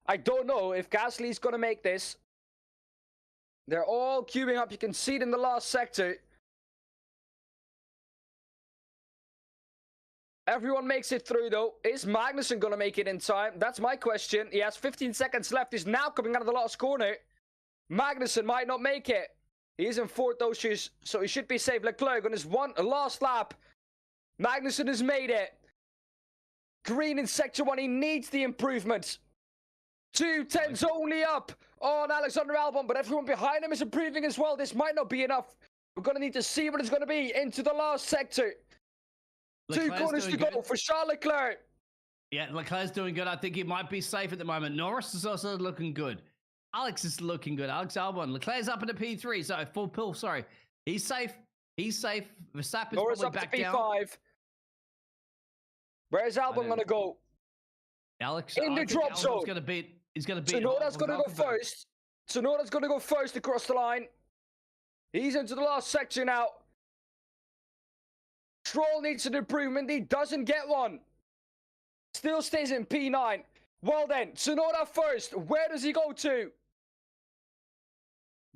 I don't know if Gasly's going to make this. They're all queuing up. You can see it in the last sector. Everyone makes it through, though. Is Magnussen going to make it in time? That's my question. He has 15 seconds left. He's now coming out of the last corner. Magnussen might not make it. He is in 4th, though, so he should be safe. Leclerc on his last lap. Magnussen has made it. Green in sector 1. He needs the improvement. 2:10's only up on Alexander Albon, but everyone behind him is improving as well. This might not be enough. We're going to need to see what it's going to be into the last sector. Leclerc's 2 corners to go for Charles Leclerc. Yeah, Leclerc's doing good. I think he might be safe at the moment. Norris is also looking good. Alex is looking good. Alex Albon. Leclerc's up into P3. So full pill. Sorry. He's safe. Verstappen's Norris probably up back to P5. down. Where's Albon going to go? Alex in the drop zone. He's going to beat. Tsunoda's going to go first. Tsunoda's going to go first across the line. He's into the last sector now. Stroll needs an improvement. He doesn't get one. Still stays in P9. Well then, Tsunoda first. Where does he go to?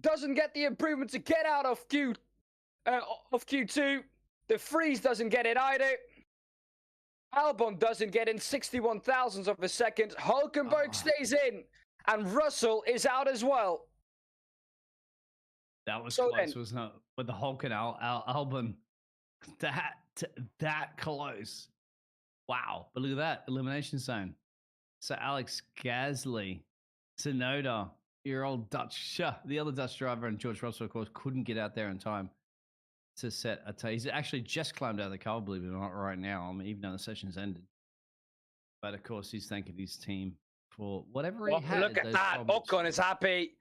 Doesn't get the improvement to get out of Q2. De Vries doesn't get it either. Albon doesn't get in 61 thousandths of a second. Hulkenberg stays in. And Russell is out as well. That was close, wasn't it? With the Hulken Albon. That close. Wow. But look at that. Elimination zone. So Alex Gasly, Tsunoda, your old Dutch, the other Dutch driver, and George Russell, of course, couldn't get out there in time to set a he's actually just climbed out of the car, believe it or not, right now, even though the session's ended. But of course, he's thanking his team for whatever he had. Look at that. Ocon is happy.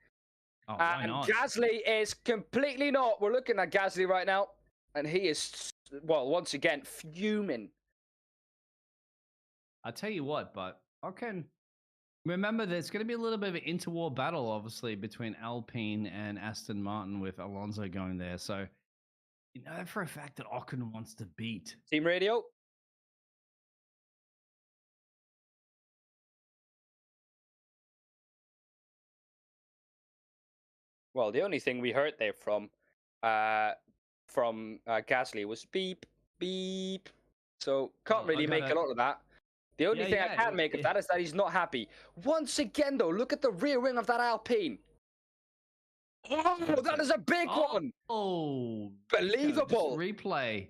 Oh, why not? Gasly is completely not. We're looking at Gasly right now, and he is, well, once again, fuming. I tell you what, but Ocon, remember there's going to be a little bit of an interwar battle, obviously, between Alpine and Aston Martin with Alonso going there. So, you know for a fact that Ocon wants to beat Team Radio. Well, the only thing we heard there from Gasly was beep, beep. So can't Well, I really make a gotta. lot of that. The only Yeah, thing I yeah. can make of that is that he's not happy. Once again, though, look at the rear wing of that Alpine. Oh, that is a big one. Oh, Believable. Just replay.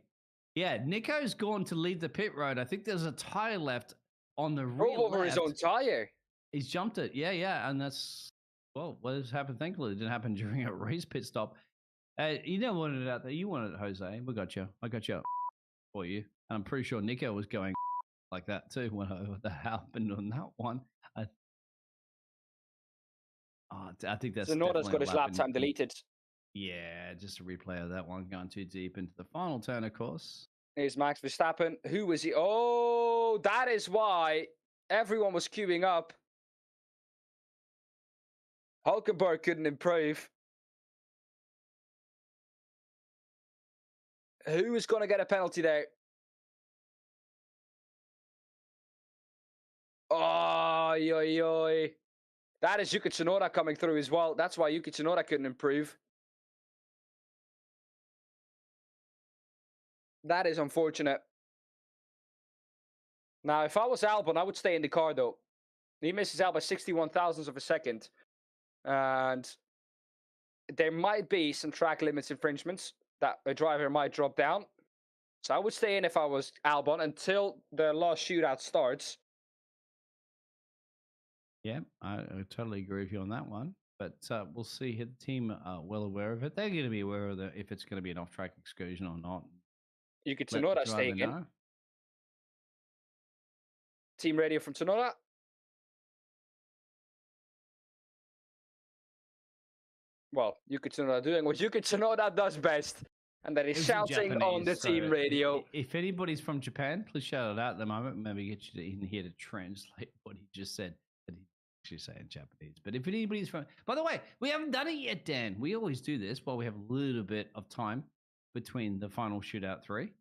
Yeah, Nico's gone to lead the pit road. I think there's a tire left on the rear Drove over left. his own tire. He's jumped it. Yeah, yeah. And that's, well, what has happened? Thankfully, it didn't happen during a race pit stop. You never wanted it out there. You wanted it, Jose. We got you. I got you for you. And I'm pretty sure Nico was going like that too when that happened on that one. I think that's Tsunoda's got his lap time deleted. Yeah, just a replay of that one, going too deep into the final turn, of course. Here's Max Verstappen. Who was he? Oh, that is why everyone was queuing up. Hulkenberg couldn't improve. Who is going to get a penalty there? Oh, yoy, yoy. That is Yuki Tsunoda coming through as well. That's why Yuki Tsunoda couldn't improve. That is unfortunate. Now, if I was Albon, I would stay in the car, though. He misses out by 61 thousandths of a second. And there might be some track limits infringements that a driver might drop down. So I would stay in if I was Albon until the last shootout starts. Yeah, I totally agree with you on that one. But we'll see. The team are well aware of it. They're going to be aware of if it's going to be an off-track excursion or not. Yuki Tsunoda staying in. Team radio from Tsunoda. Well, Yuki Tsunoda doing what Yuki Tsunoda does best. And that is shouting on the team radio. If anybody's from Japan, please shout it out at the moment. Maybe get you in here to translate what he just said. That he actually say in Japanese. But if anybody's from... By the way, we haven't done it yet, Dan. We always do this while we have a little bit of time between the final Shootout 3.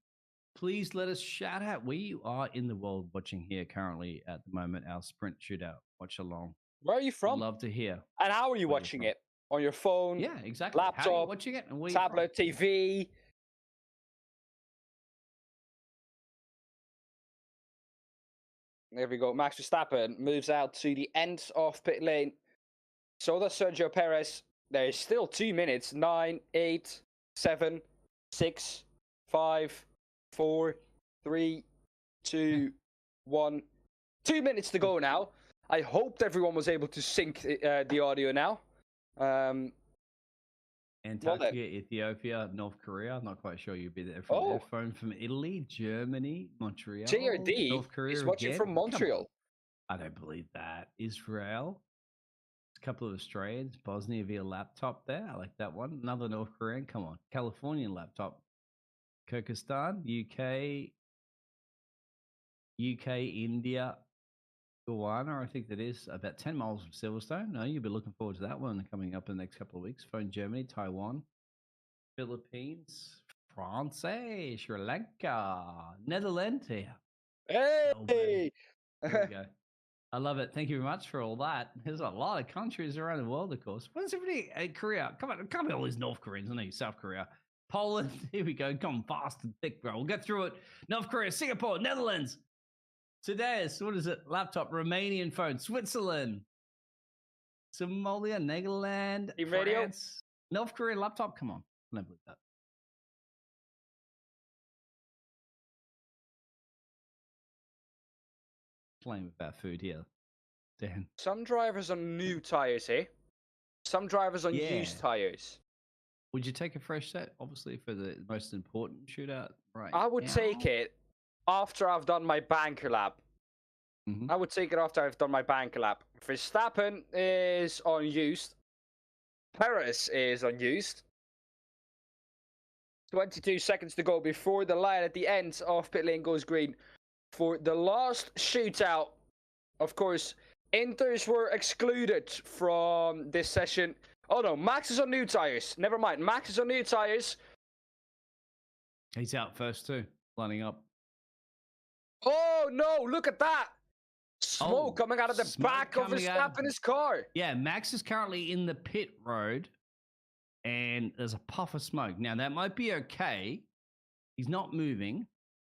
Please let us shout out. We are in the world watching here currently at the moment, our Sprint Shootout Watchalong. Where are you from? I'd love to hear. And how are you watching it? On your phone? Yeah, exactly. Laptop? How are you watching it? And tablet, TV? There we go. Max Verstappen moves out to the end of pit lane. So does Sergio Perez. There is still 2 minutes. 9, 8, 7, 6, 5, 4, 3, 2, 1. 2 minutes to go now. I hoped everyone was able to sync the audio now. Antarctica, Ethiopia, North Korea. I'm not quite sure you'd be there from there. Phone from Italy, Germany, Montreal. TRD North Korea is watching from Montreal. I don't believe that. Israel. A couple of Australians. Bosnia via laptop there. I like that one. Another North Korean. Come on. Californian laptop. Kyrgyzstan, UK, India, Guyana, I think that is about 10 miles from Silverstone. No, you'll be looking forward to that one coming up in the next couple of weeks. Phone Germany, Taiwan, Philippines, France, Sri Lanka, Netherlands here. Hey! There we go. I love it. Thank you very much for all that. There's a lot of countries around the world, of course. When's everybody? Korea. Come on, can't be all these North Koreans, isn't it? South Korea. Poland, here we go. Come fast and thick, bro. We'll get through it. North Korea, Singapore, Netherlands. Today, what is it? Laptop, Romanian phone, Switzerland, Somalia, Netherlands, France, North Korea laptop. Come on, I don't believe that. Playing with our food here, Dan. Some drivers on new tires, eh? Some drivers on used tires. Would you take a fresh set? Obviously, for the most important shootout, right? I would take it after I've done my banker lap. I would take it after I've done my banker lap. Verstappen is unused. Perez is unused. 22 seconds to go before the light at the end of pit lane goes green. For the last shootout, of course, Inters were excluded from this session. Oh no, Max is on new tires. Never mind, Max is on new tires. He's out first too, lining up. Oh no, look at that! Smoke coming out of the back of Verstappen's car. Yeah, Max is currently in the pit road. and there's a puff of smoke. Now, that might be okay. He's not moving.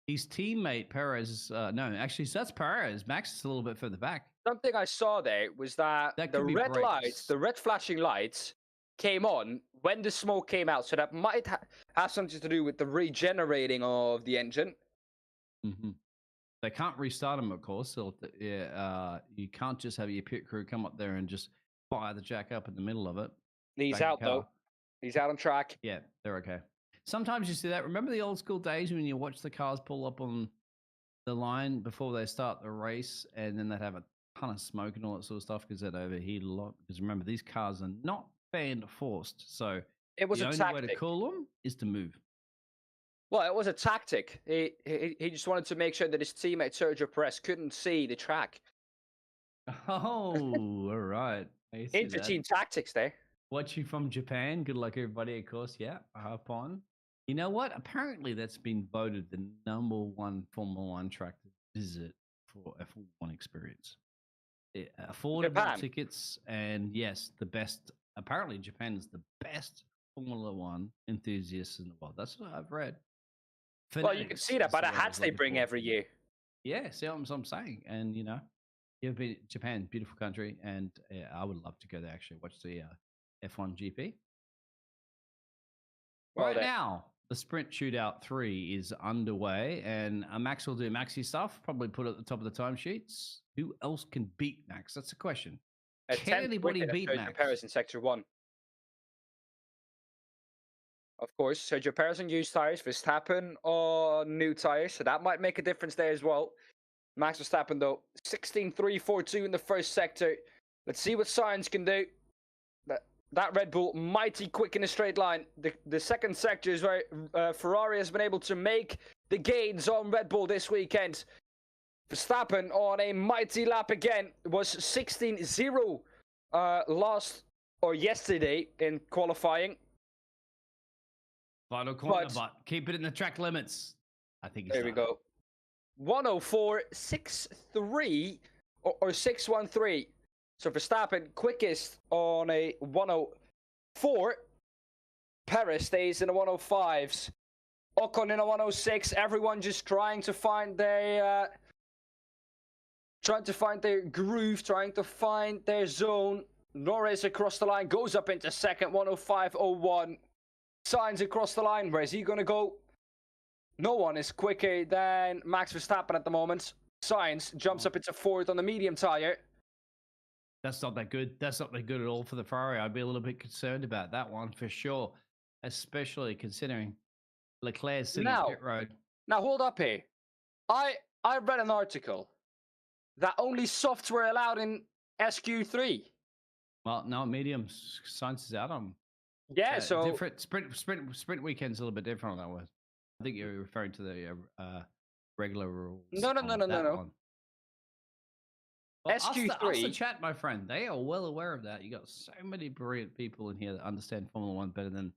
His teammate, Perez, no, actually, so that's Perez. Max is a little bit further back. Something I saw there was that the red lights, the red flashing lights, came on when the smoke came out. So that might have something to do with the regenerating of the engine. Mm-hmm. They can't restart them, of course. So, you can't just have your pit crew come up there and just fire the jack up in the middle of it. He's out, though. He's out on track. Yeah, they're okay. Sometimes you see that. Remember the old school days when you watch the cars pull up on the line before they start the race, and then they'd have a ton of smoke and all that sort of stuff because they'd overheat a lot. Because remember, these cars are not fan forced, so it was the a only tactic. way to cool them is to move. Well, it was a tactic. He just wanted to make sure that his teammate Sergio Perez couldn't see the track. Oh, all right. Inter-team tactics there. Watching from Japan. Good luck, everybody, of course. Yeah, hop on. You know what? Apparently, that's been voted the #1 Formula One track to visit for F1 experience. Affordable Japan. tickets, and yes, the best. Apparently, Japan is the best Formula One enthusiasts in the world. That's what I've read. Well, you can see that by the hats they bring every year. Yeah, see what I'm saying. And, you've been Japan, beautiful country, and I would love to go there, actually, watch the F1 GP. Well, now, the Sprint Shootout 3 is underway, and Max will do Maxi stuff, probably put it at the top of the timesheets. Who else can beat Max? That's the question. Can anybody beat Max? Perez in Sector 1. Of course, Sergio Perez on used tires, Verstappen on new tires, so that might make a difference there as well. Max Verstappen, though, 16.342 in the first sector. Let's see what Sainz can do. That Red Bull, mighty quick in a straight line. The second sector is where Ferrari has been able to make the gains on Red Bull this weekend. Verstappen on a mighty lap again. It was 16.0 yesterday in qualifying. Final corner, but keep it in the track limits. I think there we go. 104.63 or 613. So Verstappen quickest on a 104. Perez stays in the 105s. Ocon in a 106. Everyone just trying to find their groove, trying to find their zone. Norris across the line goes up into second, 105.01. Sainz across the line. Where is he going to go? No one is quicker than Max Verstappen at the moment. Sainz jumps up into fourth on the medium tire. That's not that good. That's not that good at all for the Ferrari. I'd be a little bit concerned about that one for sure, especially considering Leclerc sitting in pit road. Now hold up here. I read an article that only softs were allowed in SQ3. Well, no, mediums. Sainz is out on. Yeah, so different sprint weekend's a little bit different on that one. I think you're referring to the regular rules. No. Well, SQ3. Us the chat, my friend, they are well aware of that. You got so many brilliant people in here that understand Formula One better than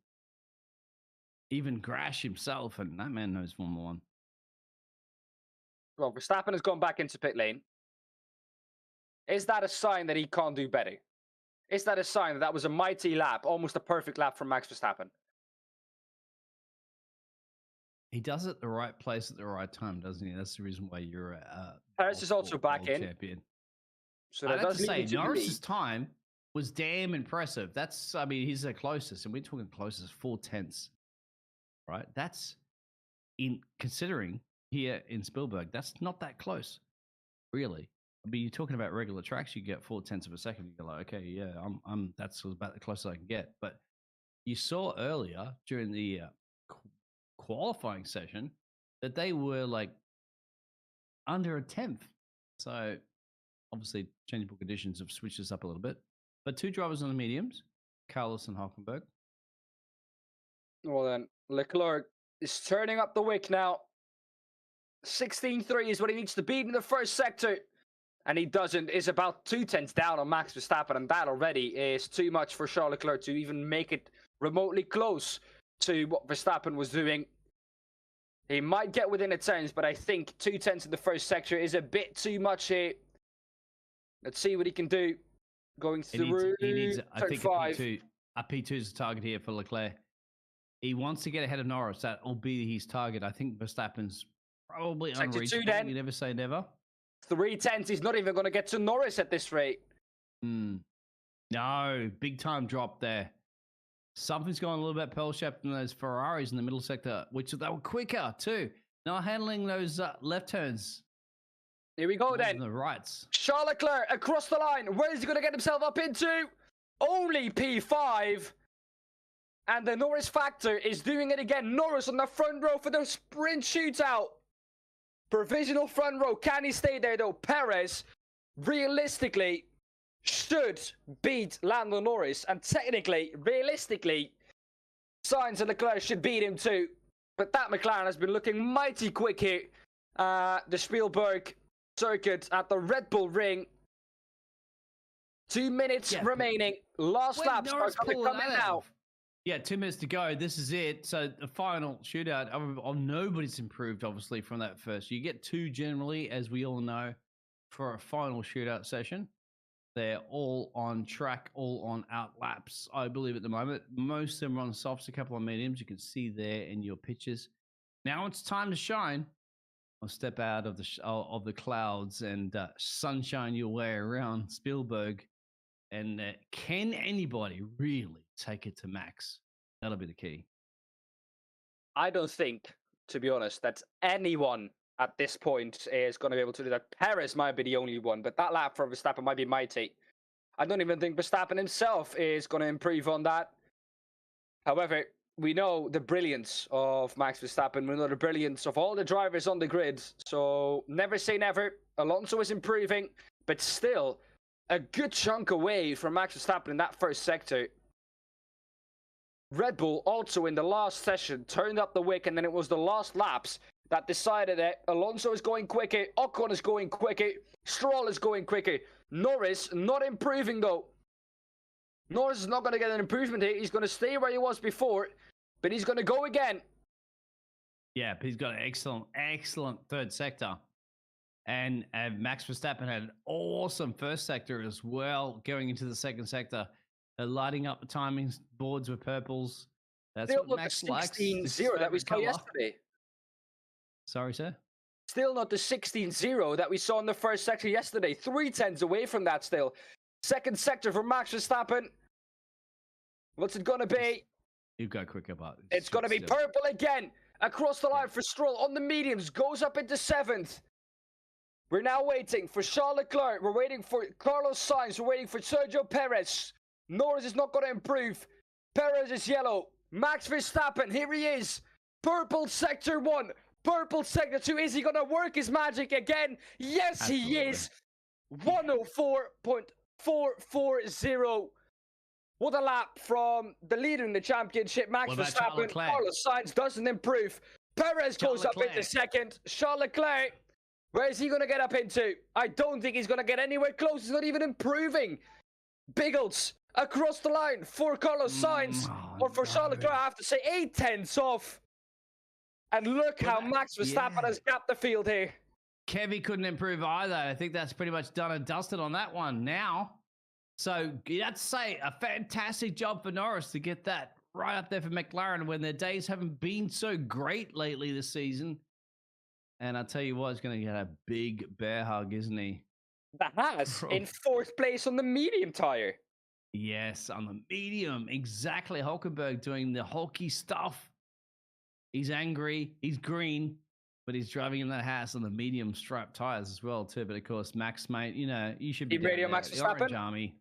even Grash himself, and that man knows Formula One. Well, Verstappen has gone back into pit lane. Is that a sign that he can't do better? Is that a sign that was a mighty lap, almost a perfect lap from Max Verstappen? He does it at the right place at the right time, doesn't he? That's the reason why you're a Paris is also back in. Champion. So that does say Norris's time was damn impressive. He's the closest, and we're talking closest 4/10, right? That's in considering here in Spielberg. That's not that close, really. You're talking about regular tracks. You get 4/10 of a second. You're like, okay, yeah, that's about the closest I can get. But you saw earlier during the qualifying session that they were like under a 10th. So obviously changeable conditions have switched this up a little bit. But two drivers on the mediums, Carlos and Hulkenberg. Well then, Leclerc is turning up the wick now. 16.3 is what he needs to beat in the first sector. And he doesn't. Is about 2/10 down on Max Verstappen, and that already is too much for Charles Leclerc to even make it remotely close to what Verstappen was doing. He might get within a tens, but I think 2/10 in the first sector is a bit too much here. Let's see what he can do. Going through he needs I turn think 5. P2 is the target here for Leclerc. He wants to get ahead of Norris. That will be his target. I think Verstappen's probably unreachable. then. You never say never. 3/10. He's not even going to get to Norris at this rate. No, big time drop there. Something's going a little bit pear-shaped from those Ferraris in the middle sector, which they were quicker too. Not handling those left turns. Here we go then. The rights. Charles Leclerc across the line. Where is he going to get himself up into? Only P5. And the Norris factor is doing it again. Norris on the front row for the sprint shootout. Provisional front row. Can he stay there though? Perez, realistically, should beat Lando Norris. And technically, realistically, Sainz and Leclerc should beat him too. But that McLaren has been looking mighty quick here. The Spielberg circuit at the Red Bull Ring. 2 minutes remaining. Last laps are going to come in now. Yeah, 2 minutes to go. This is it. So the final shootout. Nobody's improved, obviously, from that first. You get 2 generally, as we all know, for a final shootout session. They're all on track, all on out laps, I believe, at the moment. Most of them are on softs, a couple of mediums. You can see there in your pictures. Now it's time to shine. I'll step out of the clouds and sunshine your way around Spielberg. And can anybody really take it to Max? That'll be the key. I don't think, to be honest, that anyone at this point is going to be able to do that. Perez might be the only one, but that lap for Verstappen might be mighty. I don't even think Verstappen himself is going to improve on that. However, we know the brilliance of Max Verstappen. We know the brilliance of all the drivers on the grid. So never say never. Alonso is improving, but still a good chunk away from Max Verstappen in that first sector. Red Bull also in the last session turned up the wick, and then it was the last laps that decided that Alonso is going quicker, Ocon is going quicker, Stroll is going quicker. Norris not improving though. Norris is not going to get an improvement here. He's going to stay where he was before, but he's going to go again. Yeah, but he's got an excellent third sector. And Max Verstappen had an awesome first sector as well, going into the second sector. They're lighting up the timing boards with purples. That's still what Max likes. 16-0 that we saw yesterday. Sorry, sir? Still not the 16-0 that we saw in the first sector yesterday. 3/10 away from that still. Second sector for Max Verstappen. What's it going to be? You go quicker, but it's going to be purple again. Across the line for Stroll on the mediums. Goes up into 7th. We're now waiting for Charles Leclerc. We're waiting for Carlos Sainz. We're waiting for Sergio Perez. Norris is not going to improve. Perez is yellow. Max Verstappen, here he is. Purple sector 1. Purple sector 2. Is he going to work his magic again? Yes, absolutely. He is. 104.440. What a lap from the leader in the championship, Max Verstappen. Carlos Sainz doesn't improve. Perez goes up into second. Charles Leclerc, where is he going to get up into? I don't think he's going to get anywhere close. He's not even improving. Biggles across the line for Carlos Sainz. Or for Charles Leclerc, I have to say 8/10 off. And look how Max Verstappen has gapped the field here. Kevy couldn't improve either. I think that's pretty much done and dusted on that one now. So you have to say a fantastic job for Norris to get that right up there for McLaren when their days haven't been so great lately this season. And I'll tell you what, he's going to get a big bear hug, isn't he? That has in 4th place on the medium tire. Yes, on the medium. Exactly. Hulkenberg doing the hulky stuff. He's angry. He's green. But he's driving in that house on the medium striped tires as well, too. But of course, Max, mate, you know, you should be radio Max the Orange Army.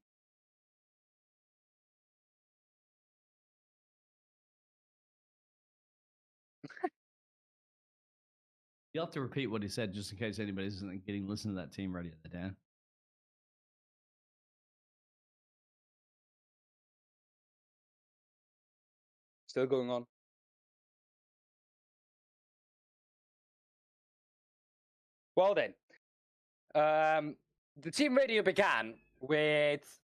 You'll have to repeat what he said just in case anybody isn't getting listened to that team radio there, Dan. Still going on. Well then, the team radio began with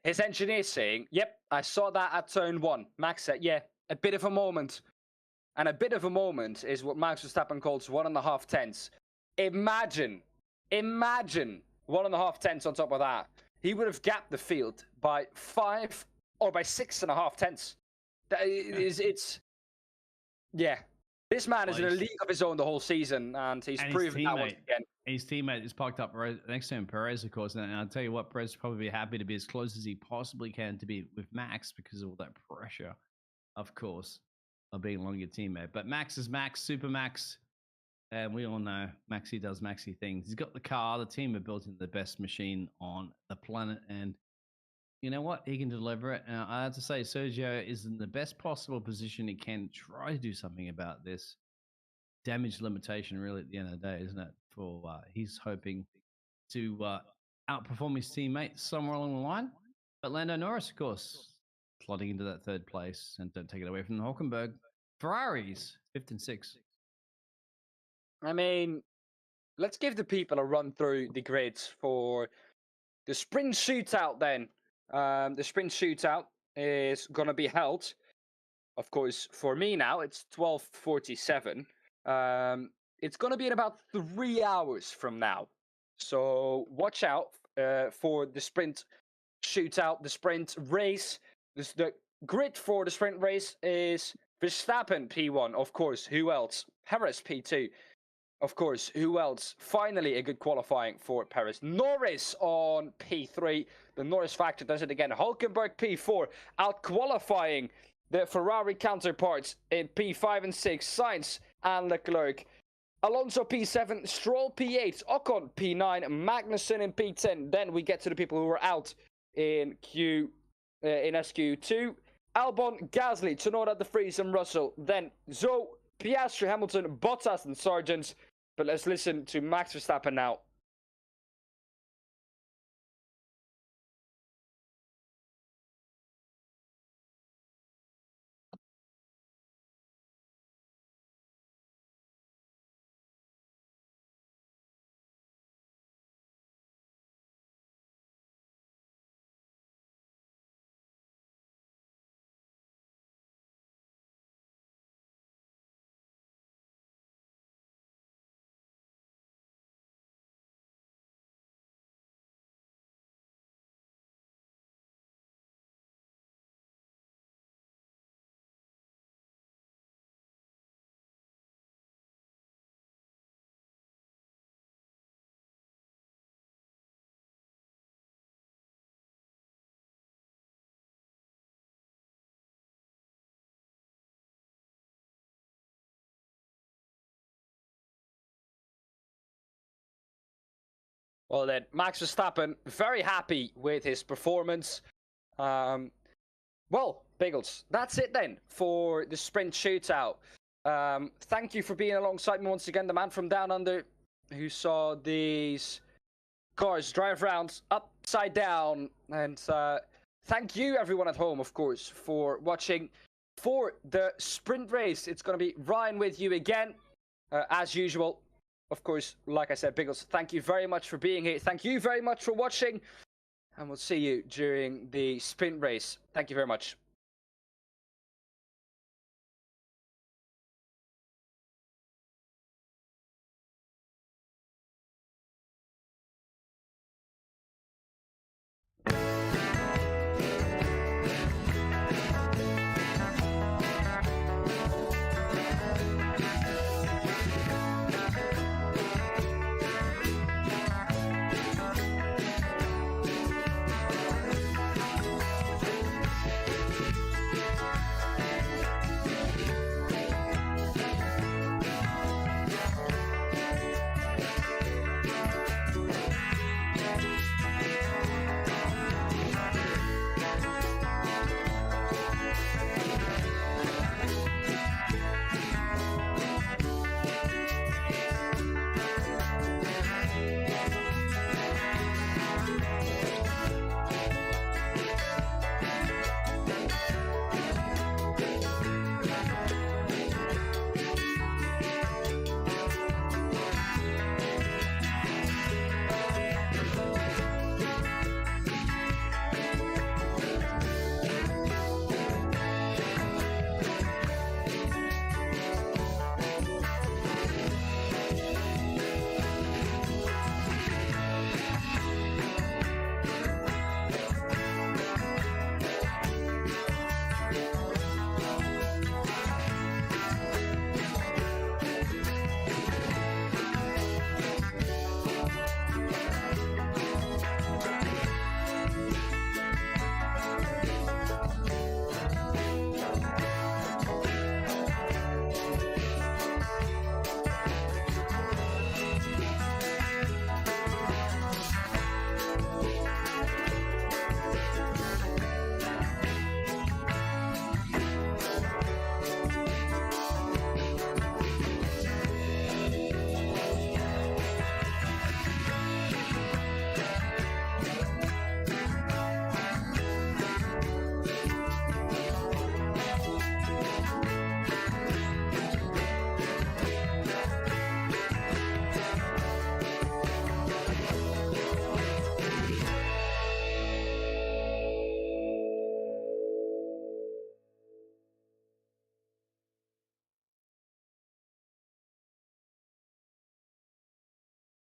his engineer saying, yep, I saw that at turn 1. Max said, yeah, a bit of a moment. And a bit of a moment is what Max Verstappen calls 1.5 tenths. Imagine 1.5 tenths on top of that. He would have gapped the field by 5 or by 6.5 tenths. It's yeah. This man is in a league of his own the whole season, and he's proven that once again. His teammate is parked up right next to him, Perez, of course. And I'll tell you what, Perez will probably be happy to be as close as he possibly can to be with Max because of all that pressure, of course, of being along your teammate. But Max is Max, Super Max. And we all know Maxi does Maxi things. He's got the car. The team have built into the best machine on the planet. And you know what? He can deliver it. Now, I have to say, Sergio is in the best possible position he can try to do something about this damage limitation, really, at the end of the day, isn't it? For he's hoping to outperform his teammate somewhere along the line. But Lando Norris, of course, plodding into that third place. And don't take it away from the Hülkenberg. Ferraris, 5th and 6th. I mean, let's give the people a run through the grids for the Sprint Shootout then. The Sprint Shootout is going to be held, of course, for me now, it's 12:47. It's going to be in about 3 hours from now. So watch out for the Sprint Shootout, the Sprint race. The grid for the Sprint race is Verstappen P1, of course. Who else? Perez P2. Of course, who else? Finally, a good qualifying for Perez. Norris on P3. The Norris factor does it again. Hülkenberg P4, out qualifying the Ferrari counterparts in P5 and 6. Sainz and Leclerc. Alonso P7, Stroll P8, Ocon P9, Magnussen in P10. Then we get to the people who were out in SQ2. Albon, Gasly, Tsunoda, De Vries, and Russell. Then Zhou, Piastri, Hamilton, Bottas, and Sargent. But let's listen to Max Verstappen now. Well then, Max Verstappen, very happy with his performance. Well, Biggles, that's it then for the Sprint Shootout. Thank you for being alongside me once again, the man from down under, who saw these cars drive around upside down. And thank you everyone at home, of course, for watching. For the sprint race, it's going to be Ryan with you again, as usual. Of course, like I said, Biggles, thank you very much for being here. Thank you very much for watching. And we'll see you during the sprint race. Thank you very much.